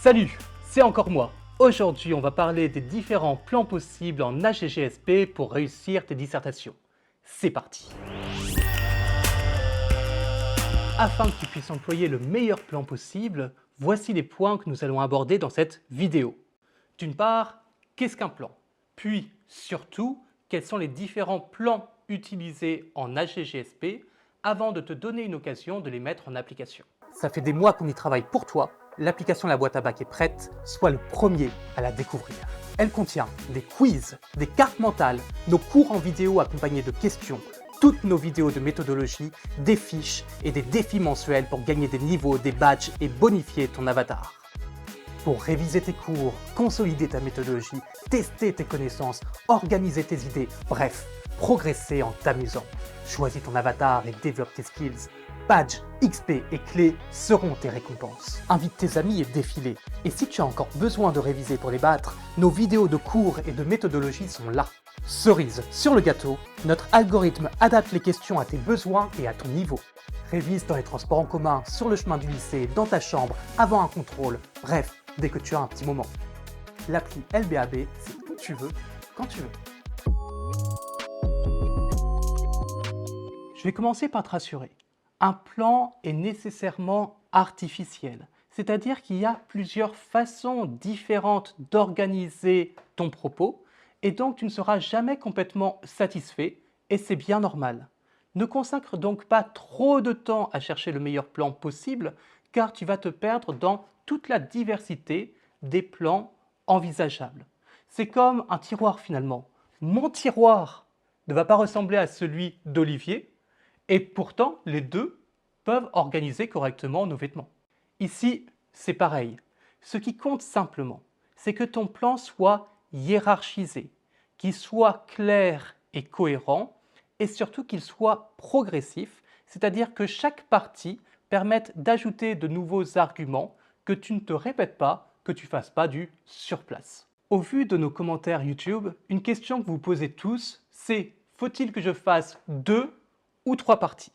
Salut, c'est encore moi. Aujourd'hui, on va parler des différents plans possibles en HGGSP pour réussir tes dissertations. C'est parti. Afin que tu puisses employer le meilleur plan possible, voici les points que nous allons aborder dans cette vidéo. D'une part, qu'est-ce qu'un plan? Puis, surtout, quels sont les différents plans utilisés en HGGSP avant de te donner une occasion de les mettre en application. Ça fait des mois qu'on y travaille pour toi. L'application La Boîte à Bac est prête, sois le premier à la découvrir. Elle contient des quiz, des cartes mentales, nos cours en vidéo accompagnés de questions, toutes nos vidéos de méthodologie, des fiches et des défis mensuels pour gagner des niveaux, des badges et bonifier ton avatar. Pour réviser tes cours, consolider ta méthodologie, tester tes connaissances, organiser tes idées, bref, progresser en t'amusant. Choisis ton avatar et développe tes skills. Badge, XP et clés seront tes récompenses. Invite tes amis et défilez. Et si tu as encore besoin de réviser pour les battre, nos vidéos de cours et de méthodologie sont là. Cerise sur le gâteau, notre algorithme adapte les questions à tes besoins et à ton niveau. Révise dans les transports en commun, sur le chemin du lycée, dans ta chambre, avant un contrôle, bref, dès que tu as un petit moment. L'appli LBAB, c'est où tu veux, quand tu veux. Je vais commencer par te rassurer. Un plan est nécessairement artificiel, c'est-à-dire qu'il y a plusieurs façons différentes d'organiser ton propos et donc tu ne seras jamais complètement satisfait et c'est bien normal. Ne consacre donc pas trop de temps à chercher le meilleur plan possible car tu vas te perdre dans toute la diversité des plans envisageables. C'est comme un tiroir finalement. Mon tiroir ne va pas ressembler à celui d'Olivier, et pourtant, les deux peuvent organiser correctement nos vêtements. Ici, c'est pareil. Ce qui compte simplement, c'est que ton plan soit hiérarchisé, qu'il soit clair et cohérent, et surtout qu'il soit progressif, c'est-à-dire que chaque partie permette d'ajouter de nouveaux arguments, que tu ne te répètes pas, que tu ne fasses pas du surplace. Au vu de nos commentaires YouTube, une question que vous posez tous, c'est « Faut-il que je fasse 2 ou 3 parties ?»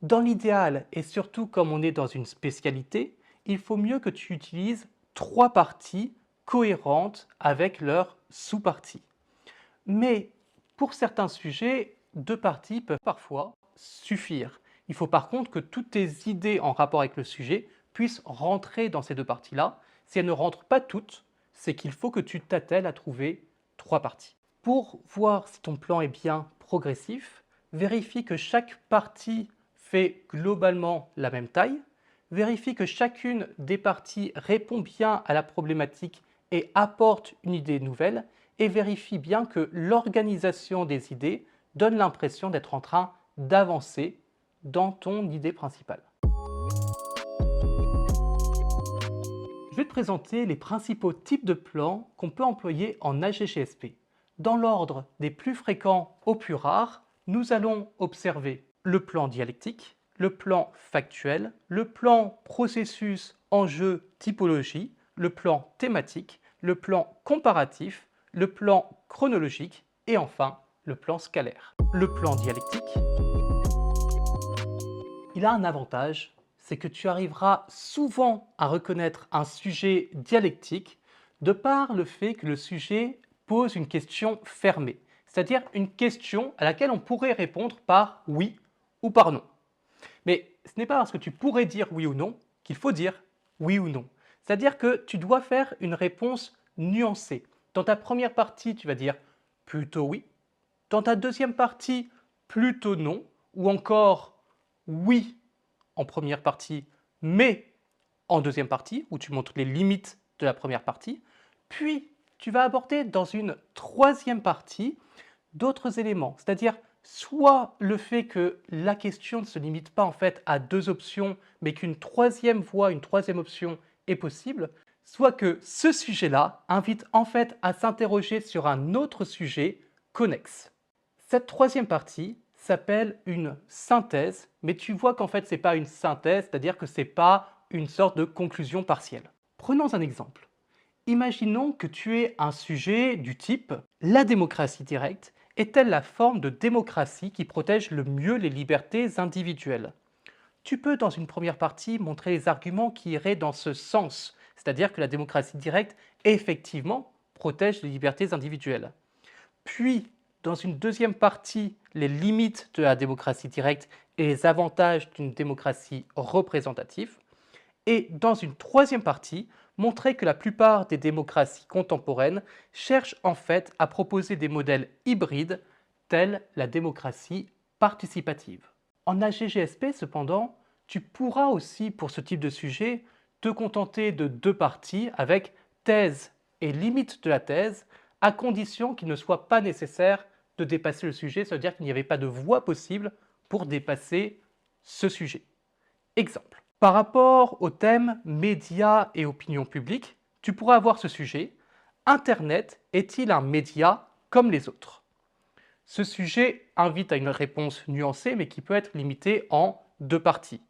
Dans l'idéal, et surtout comme on est dans une spécialité, il faut mieux que tu utilises 3 parties cohérentes avec leurs sous-parties. Mais pour certains sujets, 2 parties peuvent parfois suffire. Il faut par contre que toutes tes idées en rapport avec le sujet puissent rentrer dans ces 2 parties-là. Si elles ne rentrent pas toutes, c'est qu'il faut que tu t'attelles à trouver 3 parties. Pour voir si ton plan est bien progressif, vérifie que chaque partie fait globalement la même taille, vérifie que chacune des parties répond bien à la problématique et apporte une idée nouvelle, et vérifie bien que l'organisation des idées donne l'impression d'être en train d'avancer dans ton idée principale. Je vais te présenter les principaux types de plans qu'on peut employer en HGGSP. Dans l'ordre des plus fréquents aux plus rares, nous allons observer le plan dialectique, le plan factuel, le plan processus, enjeu, typologie, le plan thématique, le plan comparatif, le plan chronologique et enfin le plan scalaire. Le plan dialectique, il a un avantage, c'est que tu arriveras souvent à reconnaître un sujet dialectique de par le fait que le sujet pose une question fermée, c'est-à-dire une question à laquelle on pourrait répondre par oui ou par non. Mais ce n'est pas parce que tu pourrais dire oui ou non qu'il faut dire oui ou non. C'est-à-dire que tu dois faire une réponse nuancée. Dans ta première partie, tu vas dire plutôt oui. Dans ta deuxième partie, plutôt non. Ou encore oui en première partie, mais en deuxième partie, où tu montres les limites de la première partie. Puis, tu vas aborder dans une troisième partie d'autres éléments, c'est-à-dire soit le fait que la question ne se limite pas en fait à 2 options, mais qu'une troisième voie, une troisième option est possible, soit que ce sujet-là invite en fait à s'interroger sur un autre sujet connexe. Cette troisième partie s'appelle une synthèse, mais tu vois qu'en fait ce n'est pas une synthèse, c'est-à-dire que ce n'est pas une sorte de conclusion partielle. Prenons un exemple. Imaginons que tu aies un sujet du type « La démocratie directe est-elle la forme de démocratie qui protège le mieux les libertés individuelles ?» Tu peux, dans une première partie, montrer les arguments qui iraient dans ce sens, c'est-à-dire que la démocratie directe, effectivement, protège les libertés individuelles. Puis, dans une deuxième partie, les limites de la démocratie directe et les avantages d'une démocratie représentative. Et dans une troisième partie, montrer que la plupart des démocraties contemporaines cherchent en fait à proposer des modèles hybrides tels la démocratie participative. En AGGSP, cependant, tu pourras aussi, pour ce type de sujet, te contenter de deux parties avec thèse et limite de la thèse, à condition qu'il ne soit pas nécessaire de dépasser le sujet, c'est-à-dire qu'il n'y avait pas de voie possible pour dépasser ce sujet. Exemple. Par rapport au thème médias et opinion publique, tu pourras avoir ce sujet. Internet est-il un média comme les autres? Ce sujet invite à une réponse nuancée, mais qui peut être limitée en deux parties.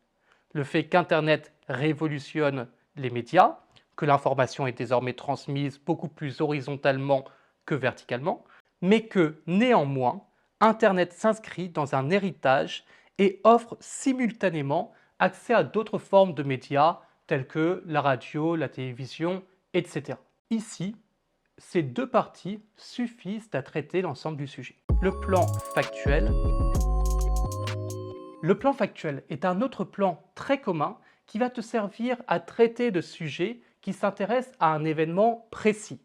Le fait qu'Internet révolutionne les médias, que l'information est désormais transmise beaucoup plus horizontalement que verticalement, mais que néanmoins, Internet s'inscrit dans un héritage et offre simultanément accès à d'autres formes de médias telles que la radio, la télévision, etc. Ici, ces deux parties suffisent à traiter l'ensemble du sujet. Le plan factuel. Le plan factuel est un autre plan très commun qui va te servir à traiter de sujets qui s'intéressent à un événement précis.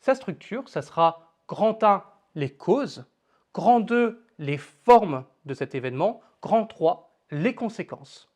Sa structure, ça sera grand 1, les causes, grand 2, les formes de cet événement, grand 3, les conséquences.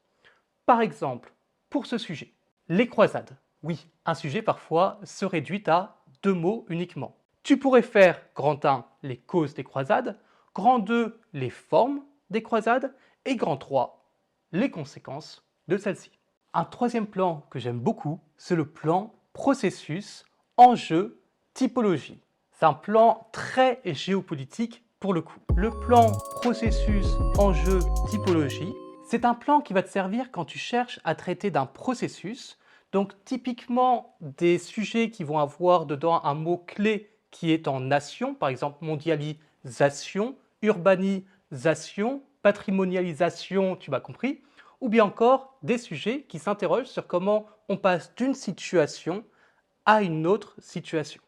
Par exemple, pour ce sujet, les croisades. Oui, un sujet parfois se réduit à deux mots uniquement. Tu pourrais faire grand 1, les causes des croisades, grand 2, les formes des croisades, et grand 3, les conséquences de celles-ci. Un troisième plan que j'aime beaucoup, c'est le plan processus, enjeu, typologie. C'est un plan très géopolitique pour le coup. Le plan processus, enjeu, typologie, c'est un plan qui va te servir quand tu cherches à traiter d'un processus. Donc typiquement des sujets qui vont avoir dedans un mot-clé qui est en nation, par exemple mondialisation, urbanisation, patrimonialisation, tu m'as compris, ou bien encore des sujets qui s'interrogent sur comment on passe d'une situation à une autre situation.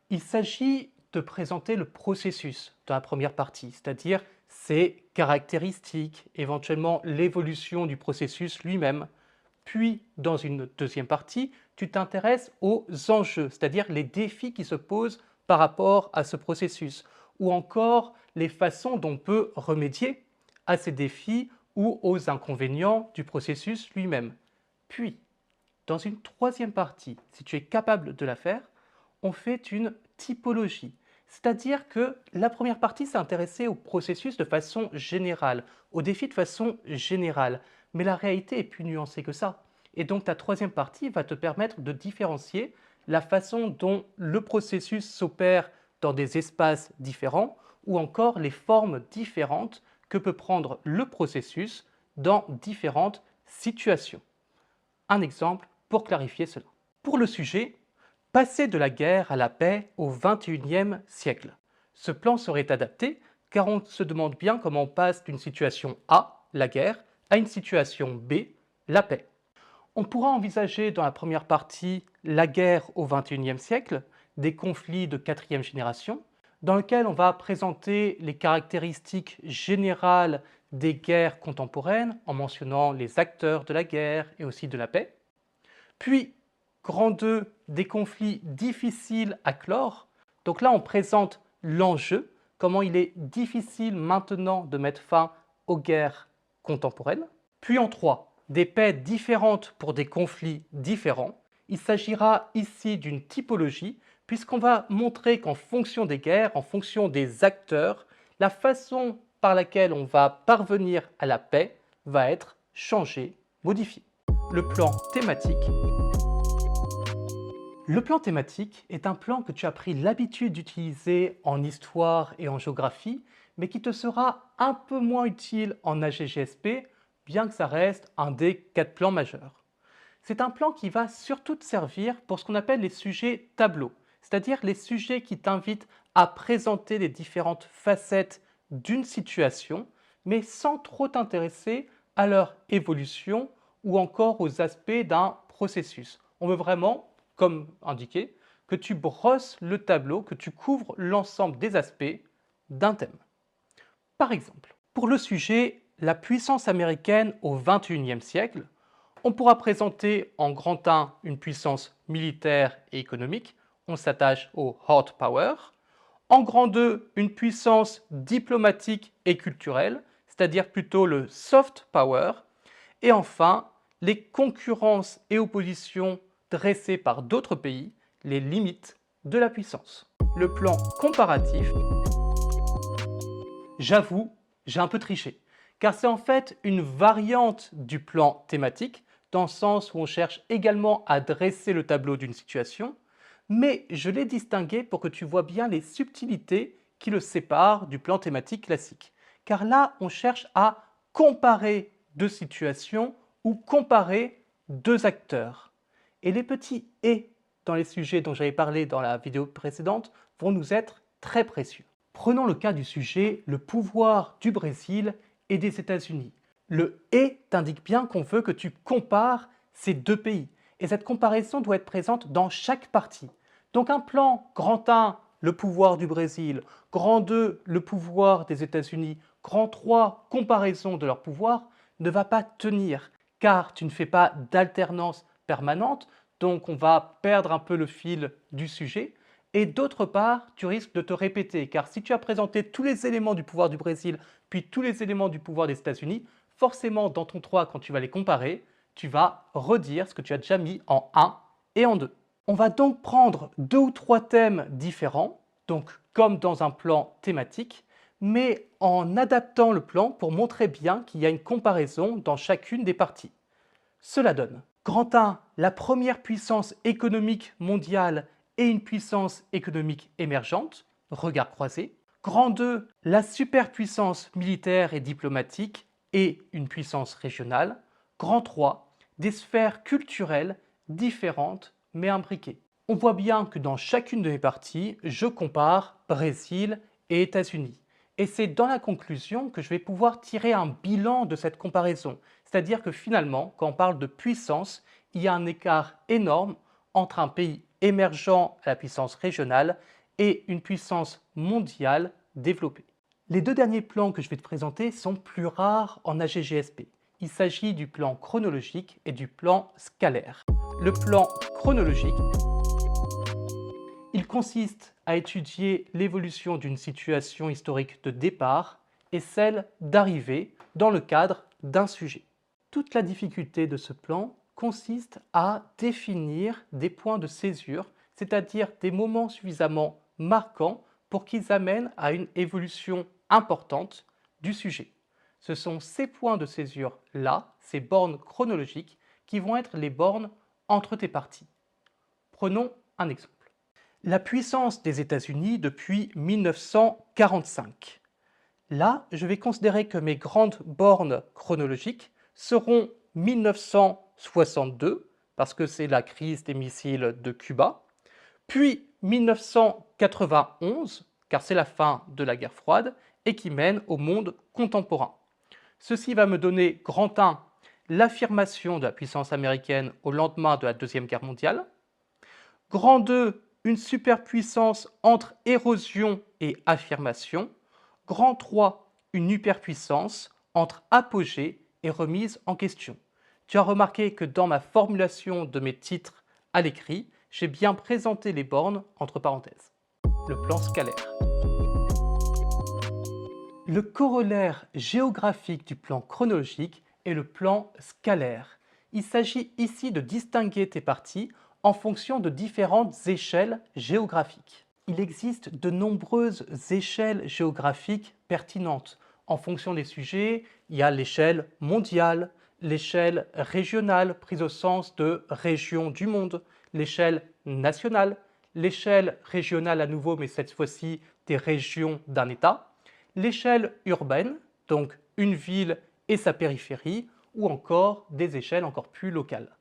Il s'agit de présenter le processus dans la première partie, c'est-à-dire ses caractéristiques, éventuellement l'évolution du processus lui-même. Puis, dans une deuxième partie, tu t'intéresses aux enjeux, c'est-à-dire les défis qui se posent par rapport à ce processus, ou encore les façons dont on peut remédier à ces défis ou aux inconvénients du processus lui-même. Puis, dans une troisième partie, si tu es capable de la faire, on fait une typologie. C'est-à-dire que la première partie s'est intéressée au processus de façon générale, aux défis de façon générale. Mais la réalité est plus nuancée que ça. Et donc ta troisième partie va te permettre de différencier la façon dont le processus s'opère dans des espaces différents ou encore les formes différentes que peut prendre le processus dans différentes situations. Un exemple pour clarifier cela. Pour le sujet, passer de la guerre à la paix au XXIe siècle. Ce plan serait adapté car on se demande bien comment on passe d'une situation A, la guerre, à une situation B, la paix. On pourra envisager dans la première partie la guerre au XXIe siècle, des conflits de quatrième génération, dans lequel on va présenter les caractéristiques générales des guerres contemporaines en mentionnant les acteurs de la guerre et aussi de la paix. Puis, grand 2, des conflits difficiles à clore. Donc là, on présente l'enjeu, comment il est difficile maintenant de mettre fin aux guerres contemporaines. Puis en 3, des paix différentes pour des conflits différents. Il s'agira ici d'une typologie, puisqu'on va montrer qu'en fonction des guerres, en fonction des acteurs, la façon par laquelle on va parvenir à la paix va être changée, modifiée. Le plan thématique. Le plan thématique est un plan que tu as pris l'habitude d'utiliser en histoire et en géographie, mais qui te sera un peu moins utile en AGGSP, bien que ça reste un des 4 plans majeurs. C'est un plan qui va surtout te servir pour ce qu'on appelle les sujets tableaux, c'est-à-dire les sujets qui t'invitent à présenter les différentes facettes d'une situation, mais sans trop t'intéresser à leur évolution ou encore aux aspects d'un processus. On veut vraiment comme indiqué, que tu brosses le tableau, que tu couvres l'ensemble des aspects d'un thème. Par exemple, pour le sujet la puissance américaine au XXIe siècle, on pourra présenter en grand 1 une puissance militaire et économique, on s'attache au hard power, en grand 2 une puissance diplomatique et culturelle, c'est-à-dire plutôt le soft power, et enfin les concurrences et oppositions dressées par d'autres pays, les limites de la puissance. Le plan comparatif, j'avoue, j'ai un peu triché, car c'est en fait une variante du plan thématique, dans le sens où on cherche également à dresser le tableau d'une situation, mais je l'ai distingué pour que tu vois bien les subtilités qui le séparent du plan thématique classique. Car là, on cherche à comparer deux situations ou comparer deux acteurs. Et les petits « et » dans les sujets dont j'avais parlé dans la vidéo précédente vont nous être très précieux. Prenons le cas du sujet « Le pouvoir du Brésil et des États-Unis ». Le « et » t'indique bien qu'on veut que tu compares ces deux pays. Et cette comparaison doit être présente dans chaque partie. Donc un plan grand 1, le pouvoir du Brésil, grand 2, le pouvoir des États-Unis, grand 3, comparaison de leur pouvoir, ne va pas tenir, car tu ne fais pas d'alternance permanente, donc on va perdre un peu le fil du sujet. Et d'autre part, tu risques de te répéter, car si tu as présenté tous les éléments du pouvoir du Brésil, puis tous les éléments du pouvoir des États-Unis, forcément dans ton 3, quand tu vas les comparer, tu vas redire ce que tu as déjà mis en 1 et en 2. On va donc prendre 2 ou 3 thèmes différents, donc comme dans un plan thématique, mais en adaptant le plan pour montrer bien qu'il y a une comparaison dans chacune des parties. Cela donne grand 1, la première puissance économique mondiale et une puissance économique émergente, regard croisé. Grand 2, la superpuissance militaire et diplomatique et une puissance régionale. Grand 3, des sphères culturelles différentes mais imbriquées. On voit bien que dans chacune de mes parties, je compare Brésil et États-Unis. Et c'est dans la conclusion que je vais pouvoir tirer un bilan de cette comparaison. C'est-à-dire que finalement, quand on parle de puissance, il y a un écart énorme entre un pays émergent à la puissance régionale et une puissance mondiale développée. Les deux derniers plans que je vais te présenter sont plus rares en AGGSP. Il s'agit du plan chronologique et du plan scalaire. Le plan chronologique, il consiste à étudier l'évolution d'une situation historique de départ et celle d'arrivée dans le cadre d'un sujet. Toute la difficulté de ce plan consiste à définir des points de césure, c'est-à-dire des moments suffisamment marquants pour qu'ils amènent à une évolution importante du sujet. Ce sont ces points de césure-là, ces bornes chronologiques, qui vont être les bornes entre tes parties. Prenons un exemple. La puissance des États-Unis depuis 1945. Là, je vais considérer que mes grandes bornes chronologiques seront 1962, parce que c'est la crise des missiles de Cuba, puis 1991, car c'est la fin de la guerre froide et qui mène au monde contemporain. Ceci va me donner grand 1, l'affirmation de la puissance américaine au lendemain de la Deuxième Guerre mondiale, grand 2, une superpuissance entre érosion et affirmation, grand 3, une hyperpuissance entre apogée et remise en question. Tu as remarqué que dans ma formulation de mes titres à l'écrit, j'ai bien présenté les bornes entre parenthèses. Le plan scalaire. Le corollaire géographique du plan chronologique est le plan scalaire. Il s'agit ici de distinguer tes parties en fonction de différentes échelles géographiques. Il existe de nombreuses échelles géographiques pertinentes. En fonction des sujets, il y a l'échelle mondiale, l'échelle régionale prise au sens de région du monde, l'échelle nationale, l'échelle régionale à nouveau mais cette fois-ci des régions d'un État, l'échelle urbaine, donc une ville et sa périphérie, ou encore des échelles encore plus locales.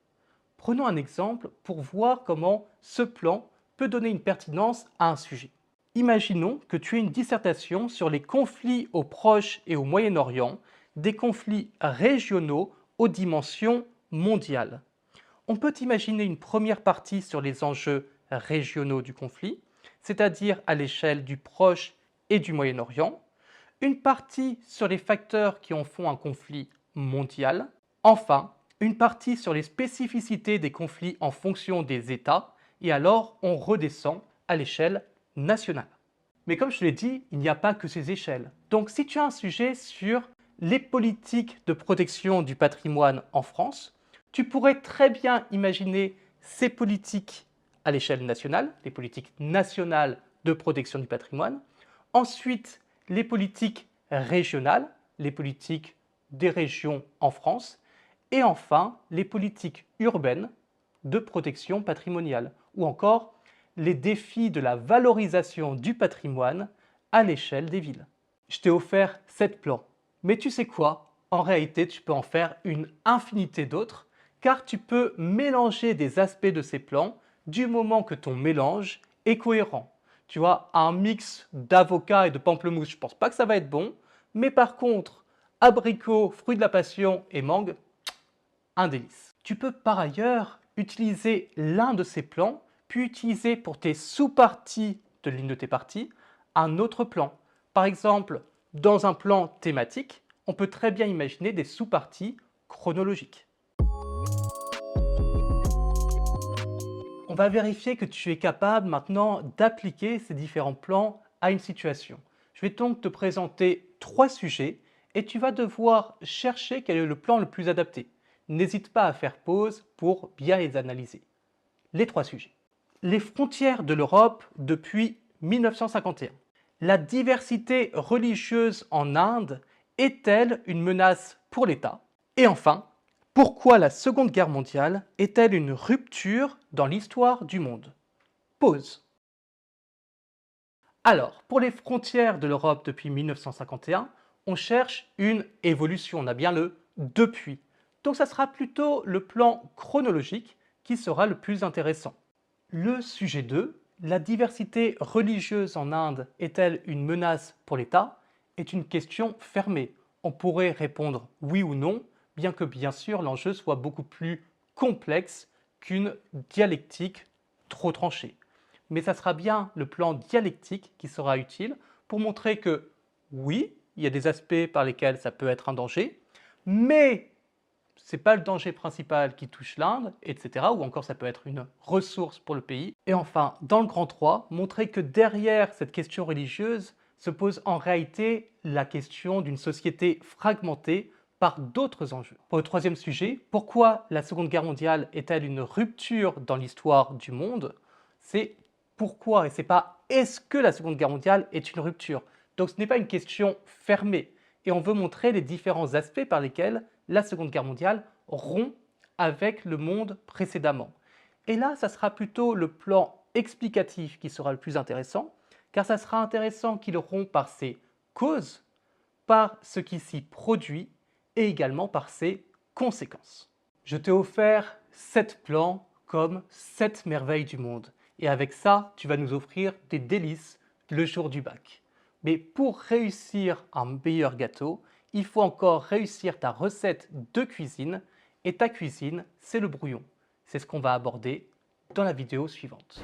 Prenons un exemple pour voir comment ce plan peut donner une pertinence à un sujet. Imaginons que tu aies une dissertation sur les conflits au Proche et au Moyen-Orient, des conflits régionaux aux dimensions mondiales. On peut imaginer une première partie sur les enjeux régionaux du conflit, c'est-à-dire à l'échelle du Proche et du Moyen-Orient, une partie sur les facteurs qui en font un conflit mondial, enfin, une partie sur les spécificités des conflits en fonction des États, et alors on redescend à l'échelle nationale. Mais comme je te l'ai dit, il n'y a pas que ces échelles. Donc si tu as un sujet sur les politiques de protection du patrimoine en France, tu pourrais très bien imaginer ces politiques à l'échelle nationale, les politiques nationales de protection du patrimoine. Ensuite, les politiques régionales, les politiques des régions en France. Et enfin, les politiques urbaines de protection patrimoniale, ou encore les défis de la valorisation du patrimoine à l'échelle des villes. Je t'ai offert 7 plans, mais tu sais quoi? En réalité, tu peux en faire une infinité d'autres, car tu peux mélanger des aspects de ces plans du moment que ton mélange est cohérent. Tu vois, un mix d'avocat et de pamplemousse, je ne pense pas que ça va être bon, mais par contre, abricot, fruit de la passion et mangue, un délice. Tu peux par ailleurs utiliser l'un de ces plans, puis utiliser pour tes sous-parties de l'une de tes parties un autre plan. Par exemple, dans un plan thématique, on peut très bien imaginer des sous-parties chronologiques. On va vérifier que tu es capable maintenant d'appliquer ces différents plans à une situation. Je vais donc te présenter 3 sujets et tu vas devoir chercher quel est le plan le plus adapté. N'hésite pas à faire pause pour bien les analyser. Les 3 sujets. Les frontières de l'Europe depuis 1951. La diversité religieuse en Inde est-elle une menace pour l'État? Et enfin, pourquoi la Seconde Guerre mondiale est-elle une rupture dans l'histoire du monde? Pause. Alors, pour les frontières de l'Europe depuis 1951, on cherche une évolution, on a bien le depuis. Donc ça sera plutôt le plan chronologique qui sera le plus intéressant. Le sujet 2, la diversité religieuse en Inde est-elle une menace pour l'État, est une question fermée. On pourrait répondre oui ou non, bien que bien sûr l'enjeu soit beaucoup plus complexe qu'une dialectique trop tranchée. Mais ça sera bien le plan dialectique qui sera utile pour montrer que oui, il y a des aspects par lesquels ça peut être un danger, mais ce n'est pas le danger principal qui touche l'Inde, etc. Ou encore ça peut être une ressource pour le pays. Et enfin, dans le grand 3, montrer que derrière cette question religieuse se pose en réalité la question d'une société fragmentée par d'autres enjeux. Pour le troisième sujet, pourquoi la Seconde Guerre mondiale est-elle une rupture dans l'histoire du monde? C'est pourquoi, et c'est pas est-ce que la Seconde Guerre mondiale est une rupture. Donc ce n'est pas une question fermée. Et on veut montrer les différents aspects par lesquels la Seconde Guerre mondiale rompt avec le monde précédemment. Et là, ça sera plutôt le plan explicatif qui sera le plus intéressant, car ça sera intéressant qu'il rompt par ses causes, par ce qui s'y produit et également par ses conséquences. Je t'ai offert 7 plans comme 7 merveilles du monde. Et avec ça, tu vas nous offrir des délices le jour du bac. Mais pour réussir un meilleur gâteau, il faut encore réussir ta recette de cuisine. Et ta cuisine, c'est le brouillon. C'est ce qu'on va aborder dans la vidéo suivante.